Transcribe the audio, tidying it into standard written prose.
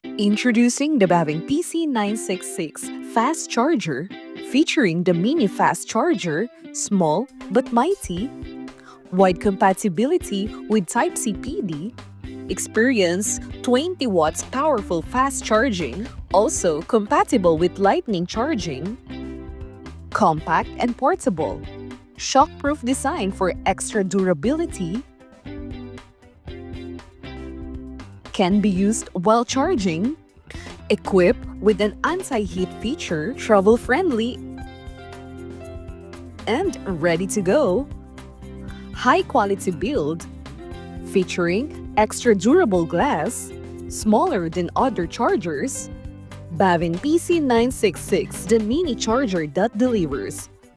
Introducing the BAVIN PC966 Fast Charger, featuring the mini fast charger, small but mighty, wide compatibility with Type-C PD, experience 20 watts powerful fast charging, also compatible with lightning charging, compact and portable, shockproof design for extra durability, can be used while charging, equipped with an anti-heat feature, travel-friendly, and ready to go. High-quality build, featuring extra durable glass, smaller than other chargers. BAVIN PC966, the mini charger that delivers.